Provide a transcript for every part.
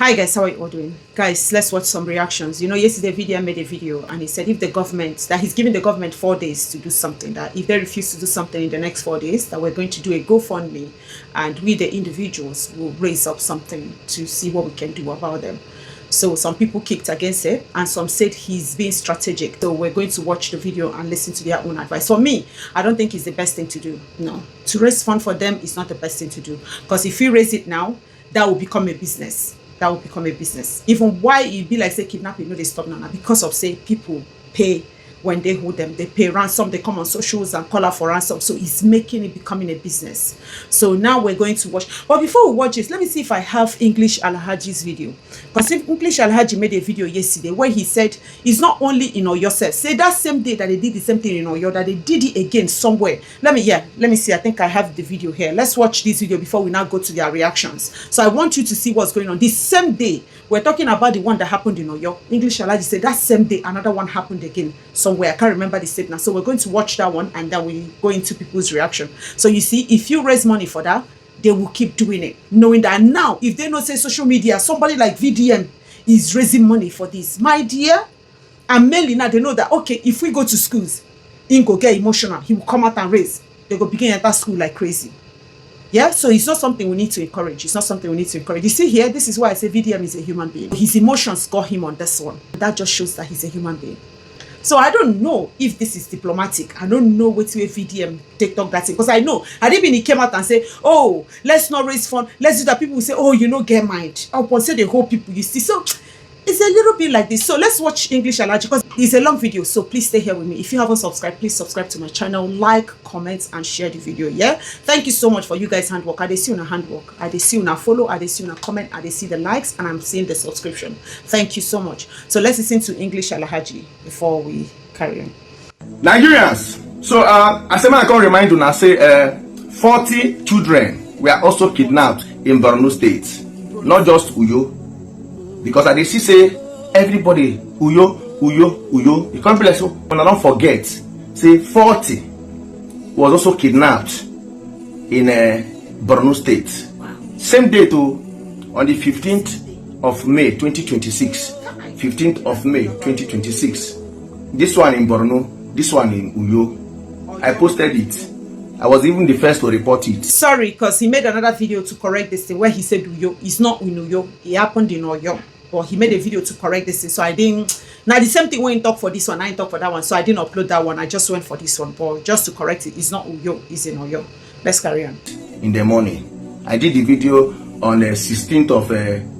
Hi guys, how are you all doing? Guys, let's watch some reactions. You know, yesterday VDM made a video and he said if the government, that he's giving the government 4 days to do something, that if they refuse to do something in the next 4 days, that we're going to do a GoFundMe and we the individuals will raise up something to see what we can do about them. So some people kicked against it and some said he's being strategic. So we're going to watch the video and listen to their own advice. For me, I don't think it's the best thing to do. No, to raise fund for them is not the best thing to do, because if you raise it now, that will become a business. That will become a business. Even why it be like say kidnapping, no, they stop now because of say people pay when they hold them, they pay ransom, they come on socials and call out for ransom. So it's making it becoming a business. So now we're going to watch. But before we watch this, let me see if I have English Alhaji's video. Because English Alhaji made a video yesterday where he said it's not only in Oyo, say that same day that they did the same thing in Oyo, that they did it again somewhere. Let me see. I think I have the video here. Let's watch this video before we now go to their reactions. So I want you to see what's going on. This same day, we're talking about the one that happened in Oyo. English Alhaji said that same day another one happened again somewhere. I can't remember the state now. So we're going to watch that one and then we go into people's reaction. So you see, if you raise money for that, they will keep doing it, knowing that now, if they don't say social media, somebody like VDM is raising money for this, my dear, and mainly now they know that, okay, if we go to schools, he go get emotional, he will come out and raise. They go begin enter school like crazy. Yeah, so it's not something we need to encourage. It's not something we need to encourage. You see here, this is why I say VDM is a human being. His emotions got him on this one. That just shows that he's a human being. So I don't know if this is diplomatic. I don't know what way VDM TikTok that thing. Because I know, had even he came out and say, oh, let's not raise fund. Let's do that. People will say, oh, you know, get mind. I'll say the whole people, you see. So it's a little bit like this. So let's watch English Alhaji because it's a long video. So please stay here with me. If you haven't subscribed, please subscribe to my channel, like, comment, and share the video. Yeah. Thank you so much for you guys' handwork. I see you on handwork. I see you on follow. I see you on comment. I see the likes, and I'm seeing the subscription. Thank you so much. So let's listen to English Alhaji before we carry on. Nigerians. So I can remind you now. Say 40 children were also kidnapped in Borno State, not just Uyo. Because I see say everybody Uyo. You can't be like so. When I don't forget, say 40 was also kidnapped in Borno State. Wow. Same day too, on the 15th of May 2026. 15th of May 2026. This one in Borno, this one in Uyo. I posted it. I was even the first to report it. Sorry, because he made another video to correct this thing where he said Uyo. It's not in Uyo. It happened in Oyo. But he made a video to correct this thing. So I didn't. Now the same thing when he talk for this one, I didn't talk for that one. So I didn't upload that one. I just went for this one. But just to correct it, it's not Uyo. It's in Oyo. Let's carry on. In the morning, I did the video on the 16th of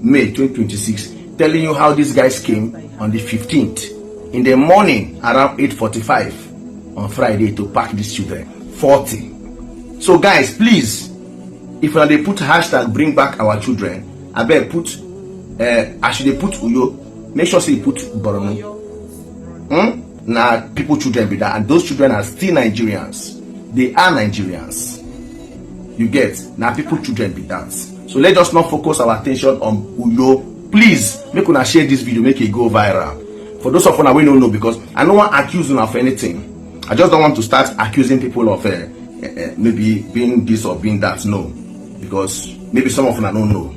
May 2026, telling you how these guys came on the 15th. In the morning, around 8:45 on Friday to pack these children. 40. So guys, please, if they put hashtag bring back our children, I better put actually they put Uyo, make sure say you put Borno. Now people children be that, and those children are still Nigerians. They are Nigerians. You get now people children be that. So let us not focus our attention on Uyo. Please make una share this video, make it go viral. For those of you we don't know, because I don't want to accuse you of anything. I just don't want to start accusing people of maybe being this or being that. No, because maybe some of you don't know.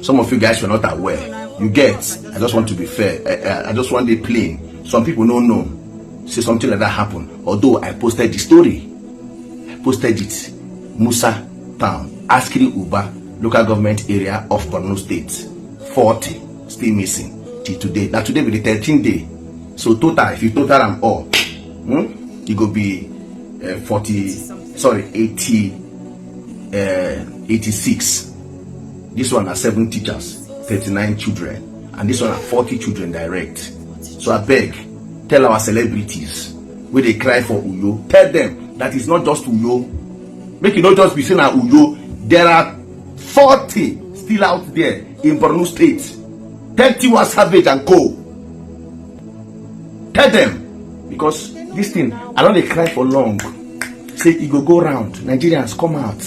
Some of you guys were not aware. You get. I just want to be fair. I just want to be plain. Some people don't know. Say something like that happened. Although I posted the story. I posted it. Musa Town, Askiri Uba, local government area of Borno State. 40 still missing till today. Now today will be the 13th day. So total, if you total them all, it will be 86. This one are 7 teachers, 39 children, and this one are 40 children direct. So I beg, tell our celebrities where they cry for Uyo, tell them that it's not just Uyo. Make it not just be saying Uyo. There are 40 still out there in Borno State. 31 Savage and co. Tell them, because this thing, I don't they cry for long. Say it go round. Nigerians, come out.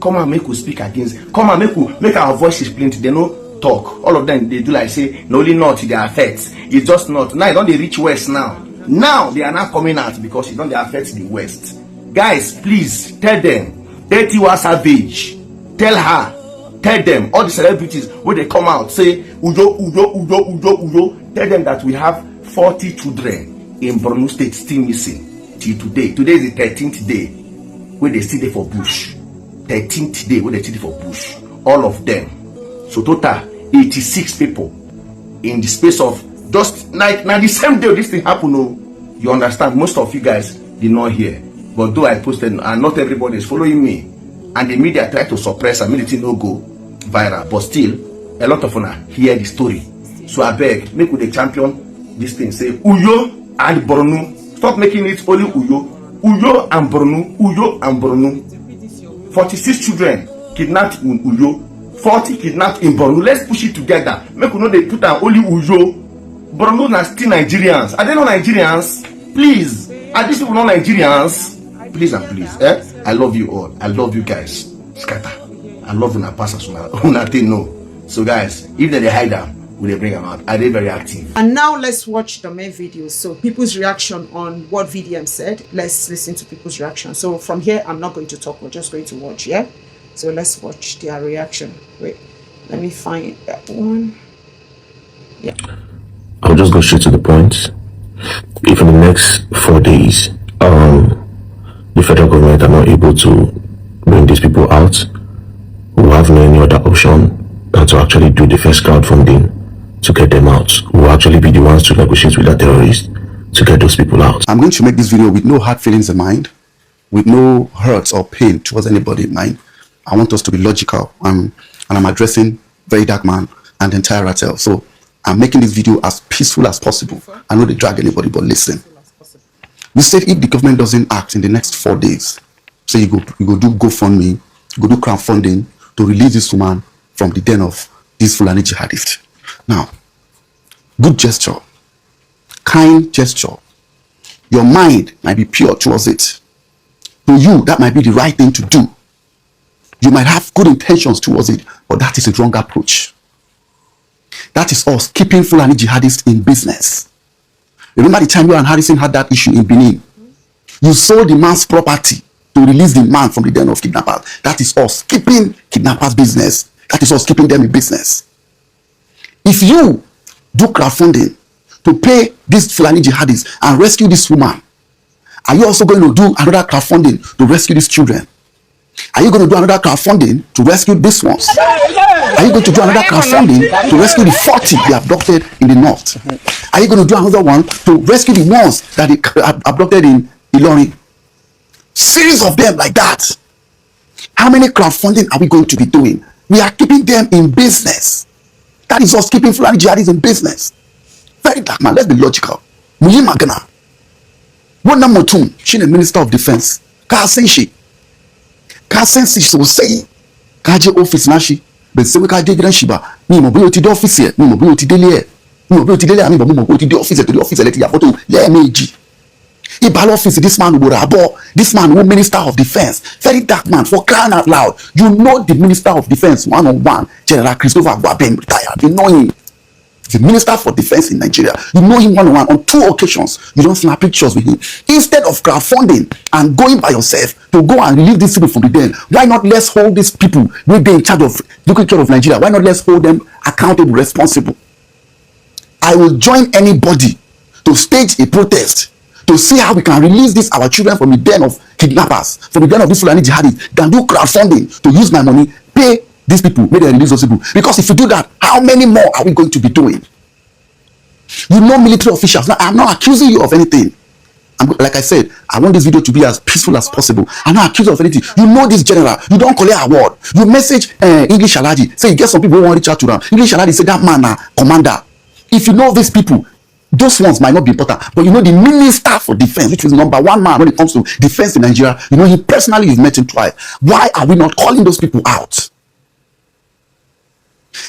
Come and make us speak against. Come and make our voices plenty. They no talk. All of them they do like say no only not they affect. It's just not. Now don't they reach west now. Now they are not coming out because it don't they affect the west. Guys, please tell them. 31 Savage. Tell her Tell them, all the celebrities, when they come out, say, Uyo, Uyo, Uyo, Uyo, Uyo. Tell them that we have 40 children in Borno State still missing till today. Today is the 13th day where they still there for bush. 13th day where they still there for bush. All of them. So total 86 people in the space of just like now the same day this thing happened. No, you understand? Most of you guys did not hear. But though I posted, and not everybody is following me, and the media tried to suppress and made it no go viral, but still a lot of una hear the story. So I beg, make with the champion this thing, say Uyo and Borno. Stop making it only Uyo. Uyo and Borno. Uyo and Borno. 46 children kidnapped in Uyo, 40 kidnapped in Borno. Let's push it together. Make we know they put down only Uyo. Borno are still Nigerians. Are they not Nigerians? Please. Are these people not Nigerians? Please and please. I love you all. I love you guys. Scatter. I love una passes una thing no. So guys, if they hide them, will they bring them out? Are they very active? And now let's watch the main video. So people's reaction on what VDM said. Let's listen to people's reaction. So from here, I'm not going to talk. We're just going to watch. Yeah. So let's watch their reaction. Wait, let me find that one. Yeah. I'll just go straight to the point. If in the next 4 days, the federal government are not able to bring these people out, we'll have no any other option than to actually do the first crowdfunding to get them out. We'll actually be the ones to negotiate with the terrorists to get those people out. I'm going to make this video with no hard feelings in mind, with no hurts or pain towards anybody in mind. I want us to be logical, and I'm addressing Very Dark Man and the entire Rattel. So I'm making this video as peaceful as possible. I know they drag anybody, but listen. We said if the government doesn't act in the next 4 days, so you go do GoFundMe, you go do crowdfunding to release this woman from the den of these Fulani jihadists. Now, good gesture, kind gesture. Your mind might be pure towards it. To you, that might be the right thing to do. You might have good intentions towards it, but that is a wrong approach. That is us keeping Fulani jihadists in business. Remember the time you and Harrison had that issue in Benin? You sold the man's property to release the man from the den of kidnappers. That is us keeping kidnappers' business. That is us keeping them in business. If you do crowdfunding to pay these Fulani jihadists and rescue this woman, are you also going to do another crowdfunding to rescue these children? Are you going to do another crowdfunding to rescue these ones? Are you going to do another crowdfunding to rescue the 40 they abducted in the north? Are you going to do another one to rescue the ones that they abducted in Ilorin? Series of them like that. How many crowdfunding are we going to be doing? We are keeping them in business. That is us keeping Fulani jihadists in business. Very Dark Man, let's be logical. Muyi Magana. Wona Motum, she's the Minister of Defense. Ka Senshi. Ka Sensi so say. Kaje office nashi. But say we ka je gidan shiba. Mi mo bi o ti do office here. Mi mo bi o ti dele here. Mi mo bi o ti dele ami mo bi o ti de office to the office let ya photo. Le meji. Ibal office, this man will abo. This man who Minister of Defense. Very Dark Man, for crying out loud. You know the Minister of Defense one-on-one. General Christopher Gwabem retired. You know him. The Minister for Defense in Nigeria. You know him one-on-one on 2 occasions. You don't snap pictures with him. Instead of crowdfunding and going by yourself to go and relieve these people from the den, why not let's hold these people with they in charge of looking care of Nigeria? Why not let's hold them accountable, responsible? I will join anybody to stage a protest to see how we can release our children from the den of kidnappers, from the den of these Fulani jihadists, than do crowdfunding to use my money, pay these people, make them release those people. Because if you do that, how many more are we going to be doing? You know military officials. Now, I'm not accusing you of anything. Like I said, I want this video to be as peaceful as possible. I'm not accused of anything. You know this general. You don't collect award. You message English Alaji. Say you get some people who want to reach out to them. English Alaji say that man commander. If you know these people, those ones might not be important, but you know the Minister for Defense, which is #1 man when it comes to defense in Nigeria, you know he personally, you've met him twice. Why are we not calling those people out?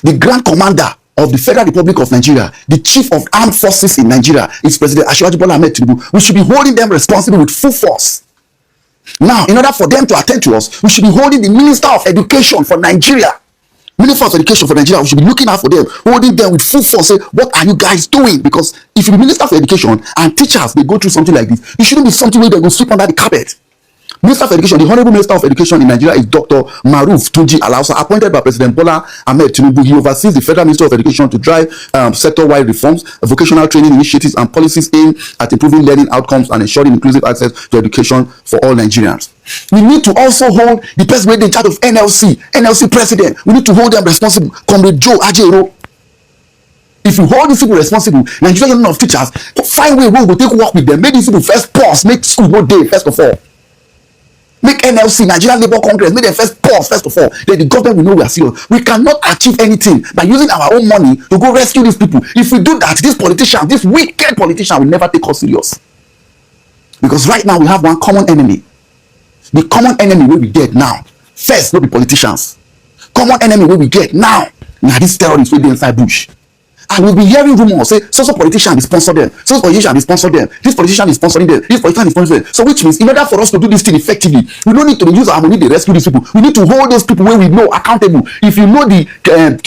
The Grand Commander of the Federal Republic of Nigeria, the Chief of Armed Forces in Nigeria, is President Asiwaju Bola Ahmed Tinubu. We should be holding them responsible with full force. Now, in order for them to attend to us, we should be holding the Minister of Education for Nigeria. Minister of Education for Nigeria, we should be looking out for them, holding them with full force. Say, what are you guys doing? Because if you're Minister for Education and teachers, they go through something like this, it shouldn't be something where they go sweep under the carpet. Minister of Education, the Honorable Minister of Education in Nigeria is Dr. Maruf Tunji Alausa, appointed by President Bola Ahmed Tinubu. He oversees the Federal Ministry of Education to drive sector-wide reforms, vocational training initiatives, and policies aimed at improving learning outcomes and ensuring inclusive access to education for all Nigerians. We need to also hold the person in charge of NLC president. We need to hold them responsible. Comrade Joe Ajero. If you hold these people responsible, Nigerian Union of Teachers, find way we will take work with them. Make these people first pause, make school no day first of all. Make NLC, Nigerian Labour Congress, make them first pause first of all. Then the government will know we are serious. We cannot achieve anything by using our own money to go rescue these people. If we do that, these politicians, this wicked politician will never take us serious. Because right now we have one common enemy. The common enemy wey we get now, first no be politicians. Common enemy wey we get now, na these terrorists wey dey inside bush. And we'll be hearing rumors say so politician is sponsor them, so politician is sponsor them, this politician is sponsoring them, this politician is sponsoring them. So which means in order for us to do this thing effectively, we don't need to use our money to rescue these people. We need to hold those people where we know accountable. If you know the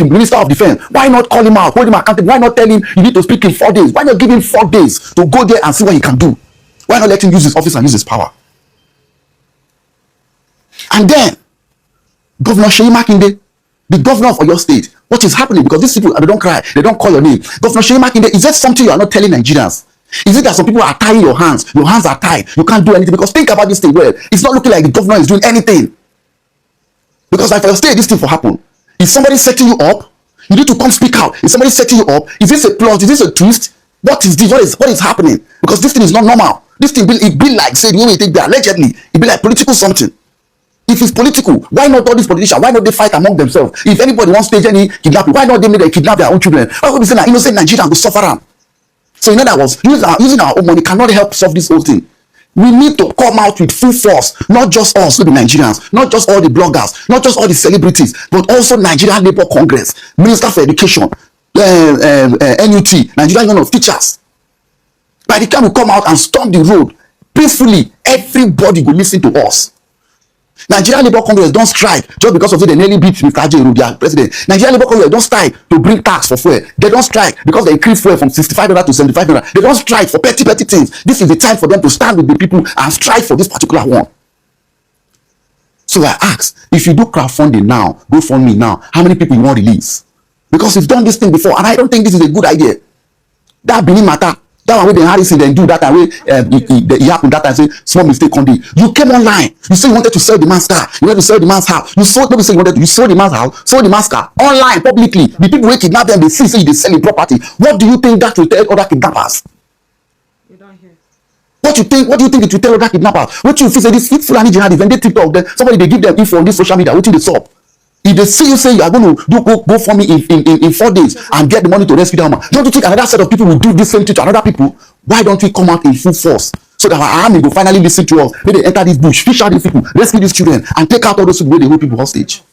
Minister of Defense, why not call him out, hold him accountable? Why not tell him you need to speak in 4 days? Why not give him 4 days to go there and see what he can do? Why not let him use his office and use his power? And then Governor Seyi Makinde, the governor of your state, what is happening? Because these people, they don't cry, they don't call your name. Governor Seyi Makinde, is that something you are not telling Nigerians? Is it that some people are tying your hands? Your hands are tied, you can't do anything? Because think about this thing well. It's not looking like the governor is doing anything. Because like for your state, this thing will happen. Is somebody setting you up? You need to come speak out. Is somebody setting you up? Is this a plot? Is this a twist? What is this? What is happening? Because this thing is not normal. This thing it be like, say, the way we take that allegedly, it be like political something. If it's political, why not all these politicians? Why not they fight among themselves? If anybody wants to stage any kidnapping, why not they make them kidnap their own children? Why would we say that innocent Nigerians will suffer them? So in other words, using our own money cannot help solve this whole thing. We need to come out with full force, not just us, the Nigerians, not just all the bloggers, not just all the celebrities, but also Nigerian Labour Congress, Minister for Education, NUT, Nigerian Union of Teachers. By the time we come out and storm the road peacefully, everybody will listen to us. Nigerian Labour Congress don't strike just because of it they nearly beat Mr. Ajero, their president. Nigerian Labour Congress don't strike to bring tax for fuel. They don't strike because they increase fuel from $65 to $75. They don't strike for petty things. This is the time for them to stand with the people and strike for this particular one. So I ask, if you do crowdfunding now, GoFundMe now, how many people you want to release? Because you've done this thing before, and I don't think this is a good idea. That Benin matter. That one way the Harrison then do that and way it happened that time say small mistake on the. You came online. You say you wanted to sell the man's car. You wanted to sell the man's house. You sold. Nobody say you wanted to. You sold the man's house. Sold the man's car online publicly. The people who kidnap them they see say they selling property. What do you think that will tell other kidnappers? You don't hear. What do you think it will tell other kidnappers? What you feel say this Fulani jihadis when they TikTok them somebody they give them info on this social media. What do they solve? If they see you say you are going to go for me in 4 days and get the money to rescue that man, don't you think another set of people will do this same thing to another people? Why don't we come out in full force so that our army will finally listen to us? Maybe they enter this bush, fish out these people, rescue these children, and take out all those people where they hold people hostage.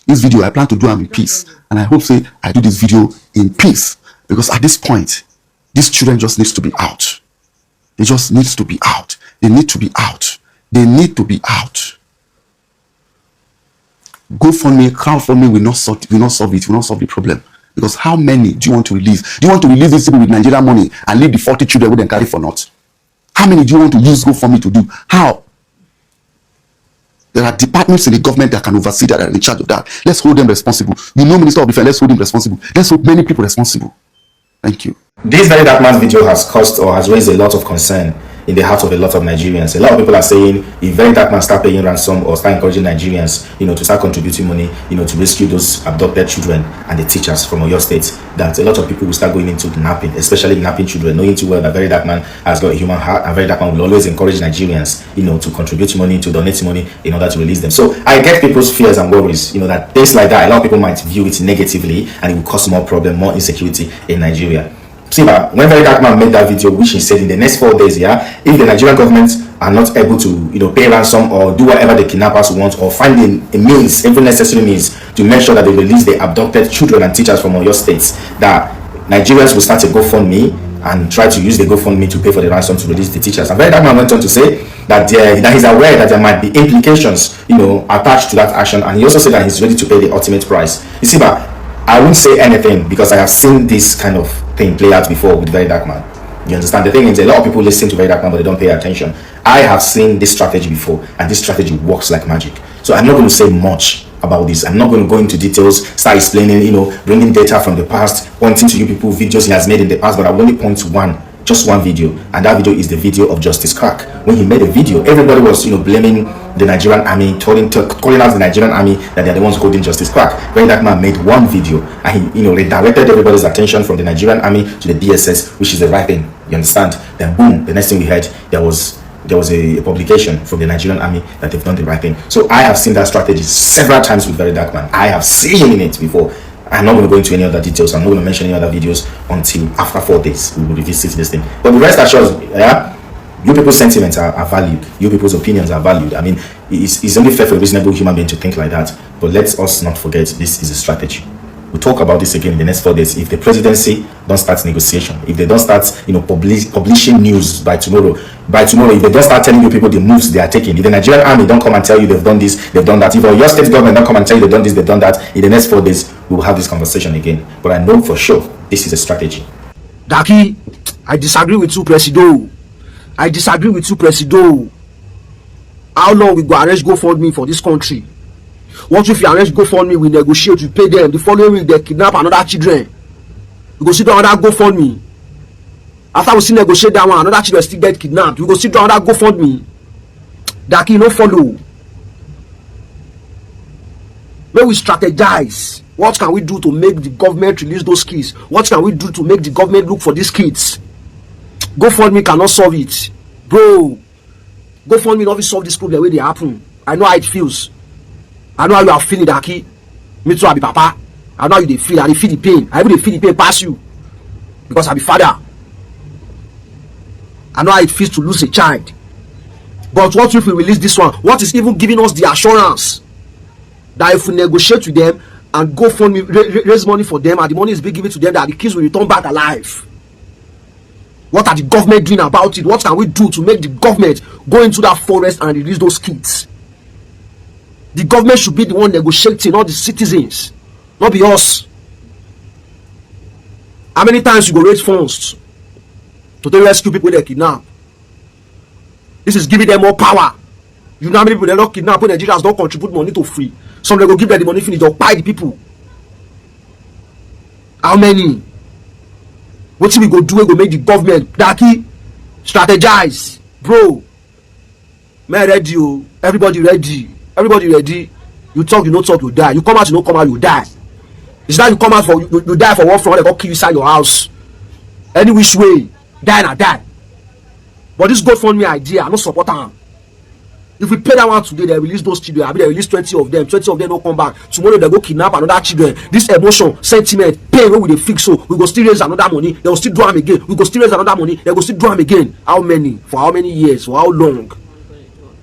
This video I plan to do in peace, and I hope say I do this video in peace because at this point, these children just needs to be out. They just needs to be out. They need to be out. They need to be out. GoFundMe, crowdfunding will not solve it, will not solve the problem. Because how many do you want to release? Do you want to release these people with Nigerian money and leave the 40 children with them carry for naught? How many do you want to use GoFundMe to do? How? There are departments in the government that can oversee that and are in charge of that. Let's hold them responsible. You know, Minister of Defense, let's hold him responsible. Let's hold many people responsible. Thank you. This very dark man video has caused or has raised a lot of concern in the hearts of a lot of Nigerians. A lot of people are saying if very dark man start paying ransom or start encouraging Nigerians, to start contributing money, to rescue those abducted children and the teachers from your state, that a lot of people will start going into kidnapping, especially kidnapping children, knowing too well that very dark man has got a human heart and very dark man will always encourage Nigerians, to contribute money, to donate money in order to release them. So I get people's fears and worries, that things like that, a lot of people might view it negatively and it will cause more problem, more insecurity in Nigeria. See, but when very dark man made that video, which he said in the next 4 days, if the Nigerian government are not able to, pay ransom or do whatever the kidnappers want or find a means, every necessary means to make sure that they release the abducted children and teachers from all your states, that Nigerians will start a GoFundMe and try to use the GoFundMe to pay for the ransom to release the teachers. And very dark man went on to say that he's aware that there might be implications, attached to that action, and he also said that he's ready to pay the ultimate price. You see, but I won't say anything because I have seen this kind of thing play out before with very dark man. You understand? The thing is, a lot of people listen to Very Dark Man, but they don't pay attention. I have seen this strategy before, and this strategy works like magic. So I'm not going to say much about this. I'm not going to go into details, start explaining, bringing data from the past, pointing to you people videos he has made in the past, but I will only point to just one video, and that video is the video of Justice Crack. When he made a video, everybody was blaming the Nigerian army, calling out the Nigerian army that they're the ones holding Justice Crack. Very Dark Man made one video, and he redirected everybody's attention from the Nigerian army to the DSS, which is the right thing. You understand? Then boom, the next thing we heard, there was a publication from the Nigerian army that they've done the right thing. So I have seen that strategy several times with Very Dark Man. I have seen it before. I'm not going to go into any other details. I'm not going to mention any other videos until after 4 days we will revisit this thing. But the rest assures, you people's sentiments are valued. You people's opinions are valued. I mean, it's only fair for a reasonable human being to think like that. But let us not forget, this is a strategy. We'll talk about this again in the next 4 days. If the presidency don't start negotiation, if they don't start, publishing news by tomorrow, if they don't start telling you people the moves they are taking, if the Nigerian army don't come and tell you they've done this, they've done that, if your state government don't come and tell you they've done this, they've done that, in the next 4 days, we will have this conversation again. But I know for sure this is a strategy. Daki, I disagree with you, Presido. I disagree with you, Presido. How long we go arrange GoFundMe for this country? What if you arrange GoFundMe, we negotiate, we pay them, the following week they kidnap another children? We go sit down another GoFundMe. After we still negotiate that one, another children still get kidnapped. We go sit down another GoFundMe. Daki, no follow. When we strategize, what can we do to make the government release those kids? What can we do to make the government look for these kids? GoFundMe cannot solve it. Bro, GoFundMe not solve this problem the way they happen. I know how it feels. I know how you are feeling, Daki. Me too, I be papa. I know how you feel. I feel the pain. I even feel the pain pass you. Because I be father. I know how it feels to lose a child. But what if we release this one? What is even giving us the assurance that if we negotiate with them and GoFundMe raise money for them and the money is being given to them, that the kids will return back alive? What are the government doing about it? What can we do to make the government go into that forest and release those kids? The government should be the one negotiating, not the citizens, not be us. How many times you go raise funds to rescue people they kidnap? This is giving them more power. You know how many people they don't kidnap when Nigerians don't contribute money to free? Some they go give them the money finish, they'll buy the people. How many? What we go do? We go make the government Daki strategize, bro. Man ready, everybody ready. Everybody ready. You talk, you no talk, you die. You come out, you no come out, you die. It's not you come out for you die for one front, they go kill you inside your house. Any which way, die na die. But this GoFundMe idea, I no support them. If we pay that one today, they release those children. I mean, they release 20 of them. 20 of them don't come back. Tomorrow they go kidnap another children. This emotion, sentiment, pain, where we they fix so we go still raise another money. They will still do them again. We go still raise another money. They go still do them again. How many? For how many years? For how long?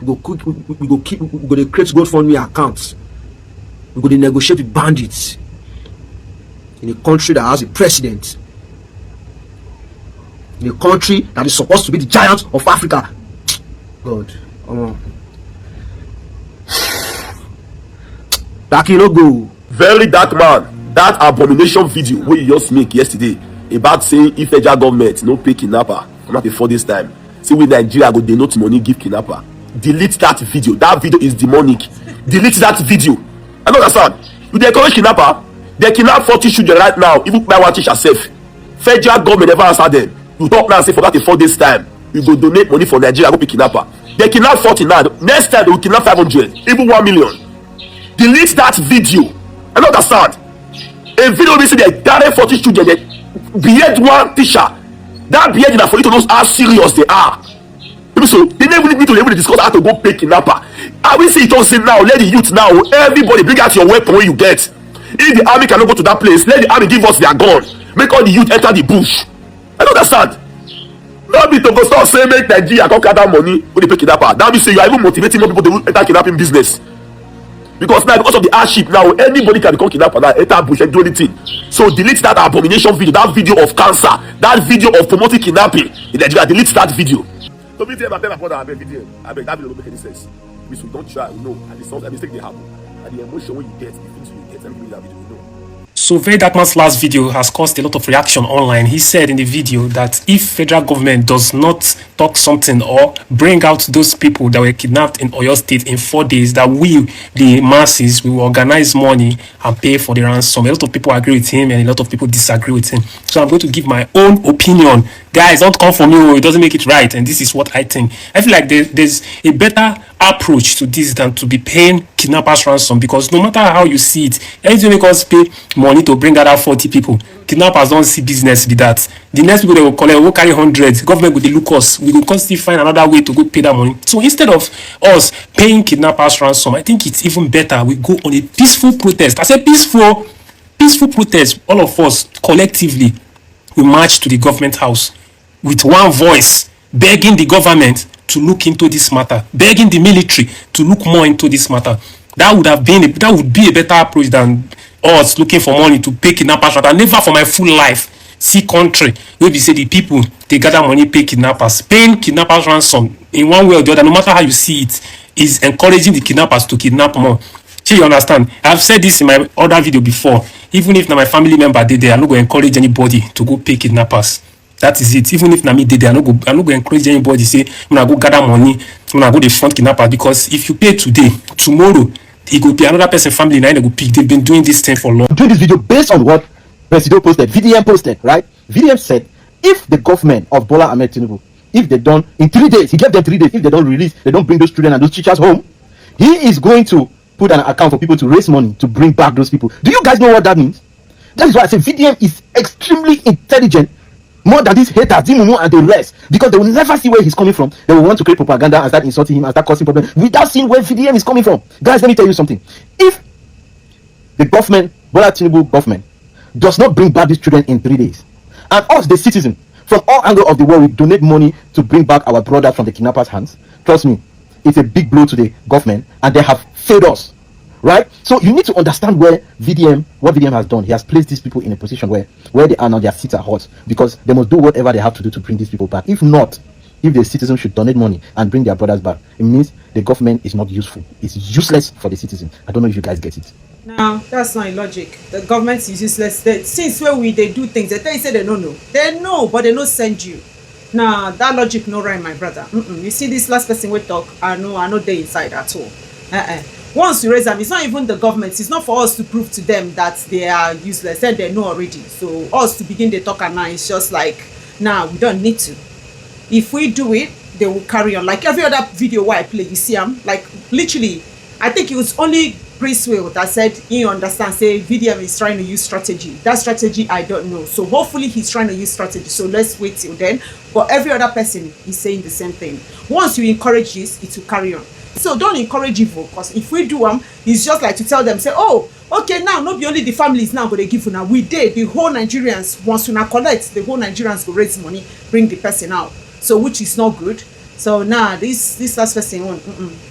We go create GoFundMe accounts. We go to negotiate with bandits in a country that has a president, in a country that is supposed to be the giant of Africa. God, that can no go. Very Dark Man, that abomination video wey you just make yesterday about saying if federal government no pay kidnapper come out before this time, say we Nigeria go donate money give kidnapper. Delete that video. That video is demonic. Delete that video. I don't understand. You dey encourage kidnapper? They kidnap 40 children right now. Even by one teacher self. Federal government never answer them. You talk now and say for that in 4 days time you go donate money for Nigeria go pick kidnapper. They kidnap 40 now. Next time they will kidnap 500, even 1 million. Delete that video. I don't understand. A video we see they carry 40 children. They behead one teacher. That behead is for you to know how serious they are. So they never need to even discuss how to go pay kidnapper. I will see it all say now. Let the youth now. Everybody bring out your weapon when you get. If the army cannot go to that place, let the army give us their gun. Make all the youth enter the bush. I don't understand. Not be to go start saying make Nigeria come gather money when they pay kidnapper. That means you are even motivating more people to enter kidnapping business. Because now because of the hardship now anybody can become kidnapper now enter bush and do anything. So delete that abomination video, that video of cancer, that video of promoting kidnapping in Nigeria. Delete that video. So VDM, I tell my brother, I beg VDM, I beg that video don't make any sense. We should don't try, we know, and the sounds, and mistake they happen, and the emotion when you get, the things you get, and everything that video, we know. So Very Dark Man's last video has caused a lot of reaction online. He said in the video that if federal government does not talk something or bring out those people that were kidnapped in Oyo State in 4 days, that we, the masses, we will organize money and pay for the ransom. A lot of people agree with him and a lot of people disagree with him. So I'm going to give my own opinion. Guys, don't come for me. It doesn't make it right. And this is what I think. I feel like there's a better approach to this than to be paying kidnappers ransom, because no matter how you see it, anything make us pay money to bring out 40 people, kidnappers don't see business with that. The next people they will collect will carry 100. Government will look us. We will constantly find another way to go pay that money. So instead of us paying kidnappers ransom, I think it's even better we go on a peaceful protest. I say peaceful protest. All of us collectively we march to the government house with one voice, begging the government to look into this matter, begging the military to look more into this matter. That would be a better approach than us looking for money to pay kidnappers. I never for my full life see country where we say the people they gather money pay kidnappers. Paying kidnappers ransom in one way or the other, no matter how you see it, is encouraging the kidnappers to kidnap more. So you understand? I've said this in my other video before. Even if na my family member did there, I'm not going to encourage anybody to go pay kidnappers. That is it. Even if na me did there, I'm not going to encourage anybody say I'm gonna go gather money, I'm gonna go the front kidnappers, because if you pay today, tomorrow it will be another person family now they go pick. They've been doing this thing for long. Doing this video based on what Presido posted, VDM posted, right? VDM said if the government of Bola Ahmed Tinubu, if they don't in 3 days, he gave them 3 days, if they don't release, they don't bring those children and those teachers home, he is going to put an account for people to raise money to bring back those people. Do you guys know what that means? That is why I say VDM is extremely intelligent, more than these haters, Zimumu and the rest, because they will never see where he's coming from. They will want to create propaganda and start insulting him and start causing problems without seeing where VDM is coming from. Guys, let me tell you something. If the government, Bola Tinubu government, does not bring back these children in 3 days, and us, the citizen, from all angles of the world, we donate money to bring back our brothers from the kidnappers' hands, trust me, it's a big blow to the government, and they have failed us. Right? So you need to understand where what VDM has done. He has placed these people in a position where they are now, their seats are hot, because they must do whatever they have to do to bring these people back. If not, if the citizens should donate money and bring their brothers back, it means the government is not useful. It's useless for the citizen. I don't know if you guys get it. No, that's not a logic. The government is useless. Since where they do things, they tell you say they don't know. They know, but they don't send you. Nah, that logic no right, my brother. You see this last person we talk, I know they inside at all. Once you raise them, it's not even the government. It's not for us to prove to them that they are useless. Then they know already. So us to begin the talk and now it's just like, nah, we don't need to. If we do it, they will carry on. Like every other video where I play, you see them. Like literally, I think it was only Prince Will that said, you understand, say VDM is trying to use strategy. That strategy, I don't know. So hopefully he's trying to use strategy. So let's wait till then. But every other person is saying the same thing. Once you encourage this, it will carry on. So don't encourage evil, because if we do it's just like to tell them, say, oh, okay, now not be only the families now, but they give you now. We did the whole Nigerians, once you now collect, the whole Nigerians will raise money, bring the person out. So which is not good. So now this last person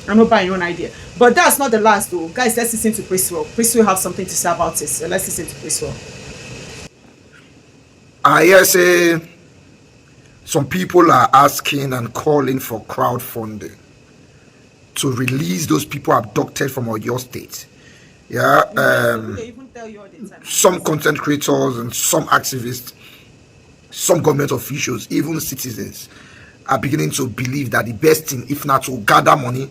I'm not buying your own idea. But that's not the last though. Guys, let's listen to Priswell. Priswell have something to say about it. So let's listen to Priswell. I say some people are asking and calling for crowdfunding to release those people abducted from Oyo State. Some content creators and some activists, some government officials, even citizens are beginning to believe that the best thing, if not to gather money,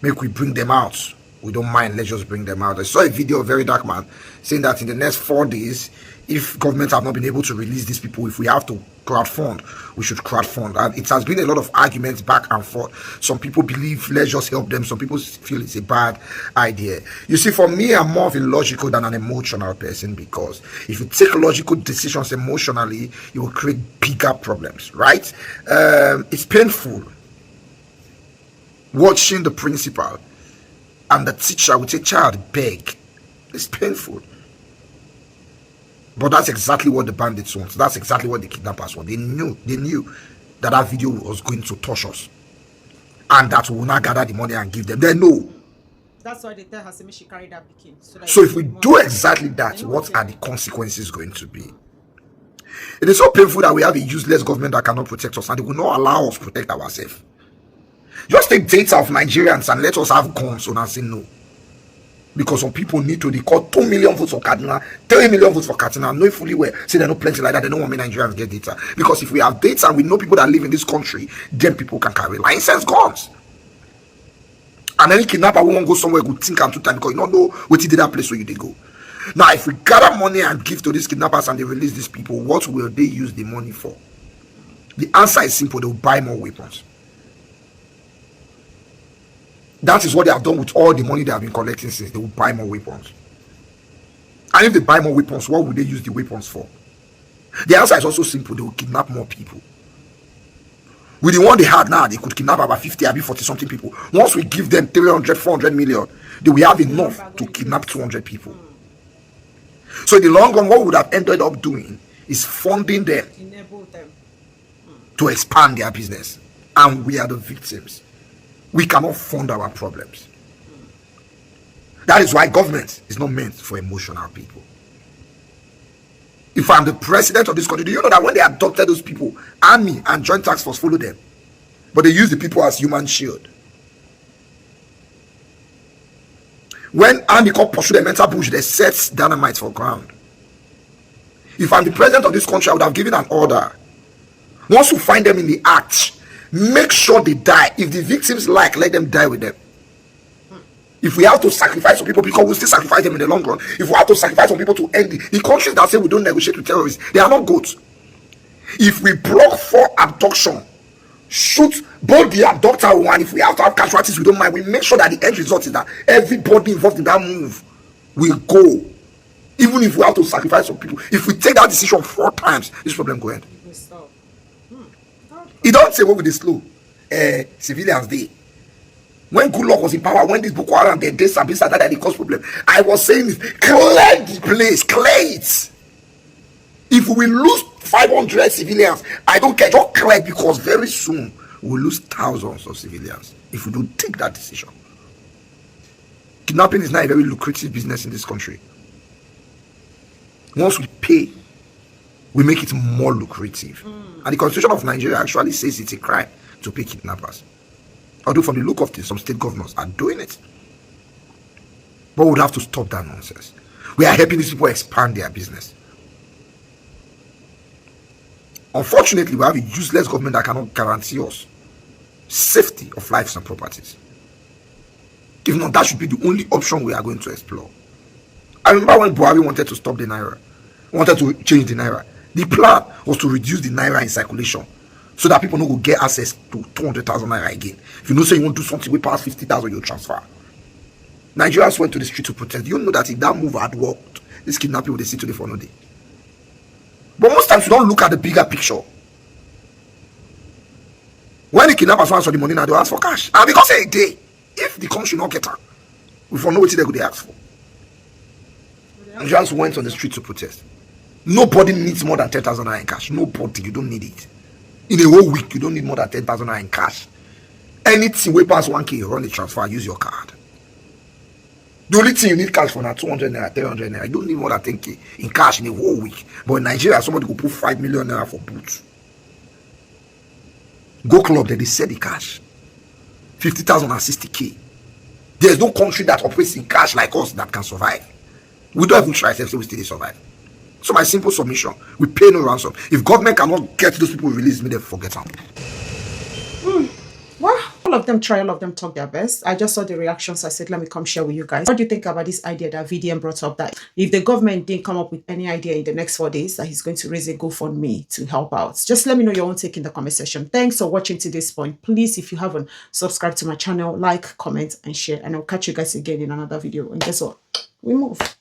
make we bring them out. We don't mind, let's just bring them out. I saw a video of Very Dark Man saying that in the next 4 days, if governments have not been able to release these people, if we have to crowdfund, we should crowdfund. And it has been a lot of arguments back and forth. Some people believe let's just help them. Some people feel it's a bad idea. You see, for me, I'm more of a logical than an emotional person, because if you take logical decisions emotionally, you will create bigger problems, right? It's painful watching the principal and the teacher with a child beg. It's painful. But that's exactly what the bandits want. That's exactly what the kidnappers want. They knew that that video was going to touch us, and that we will not gather the money and give them. They know. That's why they tell her she carried that picking. So if we do exactly that, what are the consequences going to be? It is so painful that we have a useless government that cannot protect us, and they will not allow us to protect ourselves. Just take data of Nigerians and let us have guns on us. Say no. Because some people need to record 2 million votes for Kaduna, 3 million votes for Katsina. Know fully well. Say they know plenty like that. They don't want me Nigerians get data. Because if we have data and we know people that live in this country, then people can carry licensed guns. And any kidnapper won't go somewhere good think and 2 times because you don't know what he did that place where you they go. Now, if we gather money and give to these kidnappers and they release these people, what will they use the money for? The answer is simple. They will buy more weapons. That is what they have done with all the money they have been collecting since. They will buy more weapons. And if they buy more weapons, what would they use the weapons for? The answer is also simple. They will kidnap more people. With the one they had now, they could kidnap about 50 or 40 something people. Once we give them 300, 400 million, they will have enough to kidnap 200 people. So in the long run, what we would have ended up doing is funding them to expand their business. And we are the victims. We cannot fund our problems. That is why government is not meant for emotional people. If I'm the president of this country, do you know that when they adopted those people, army and joint task force follow them, but they use the people as human shield? When army come pursue them enter bush, they set dynamite for ground. If I'm the president of this country, I would have given an order. Once you find them in the act, make sure they die. If the victims let them die with them. If we have to sacrifice some people, because we'll still sacrifice them in the long run. If we have to sacrifice some people to end the countries that say we don't negotiate with terrorists, they are not good. If we block for abduction, shoot both the abductor one, if we have to have casualties, we don't mind. We make sure that the end result is that everybody involved in that move will go. Even if we have to sacrifice some people. If we take that decision 4 times, this problem will end. It don't say what with the slow civilians day. When good luck was in power, when this Boko Haram they did something that they cause problem, I was saying this, clear the place, clear it. If we lose 500 civilians, I don't care, just clear, because very soon we'll lose thousands of civilians if we don't take that decision. Kidnapping is not a very lucrative business in this country. Once we pay, we make it more lucrative. And the Constitution of Nigeria actually says it's a crime to pay kidnappers. Although from the look of this, some state governors are doing it. But we would have to stop that nonsense. We are helping these people expand their business. Unfortunately, we have a useless government that cannot guarantee us safety of lives and properties. If not, that should be the only option we are going to explore. I remember when Buhari wanted to stop the Naira, wanted to change the Naira. The plan was to reduce the Naira in circulation so that people no go get access to 200,000 Naira again. If you know say you want to do something we pass 50,000, you transfer. Nigerians went to the street to protest. You know that if that move had worked, this kidnapping would see today for no day. But most times you don't look at the bigger picture. When the kidnappers ask for the money now, they ask for cash. And because a day, if the country not get her, we for know what they could ask for. Nigerians went on the street to protest. Nobody needs more than 10,000 naira in cash. Nobody, you don't need it. In a whole week, you don't need more than 10,000 naira in cash. Anything way past 1K, run the transfer, use your card. The only thing you need cash for now 200 naira, 300 naira. You don't need more than 10K in cash in a whole week. But in Nigeria, somebody could put 5 million naira for boots. Go club, they sell the cash. 50,000 and 60K. There's no country that operates in cash like us that can survive. We don't even try ourselves, so we still survive. So my simple submission, we pay no ransom. If government cannot get those people released, may they forget them. Well, all of them try, all of them talk their best. I just saw the reactions. I said, let me come share with you guys. What do you think about this idea that VDM brought up, that if the government didn't come up with any idea in the next 4 days, that he's going to raise a GoFundMe to help out? Just let me know your own take in the comment section. Thanks for watching to this point. Please, if you haven't, subscribe to my channel, like, comment, and share. And I'll catch you guys again in another video. And guess what? We move.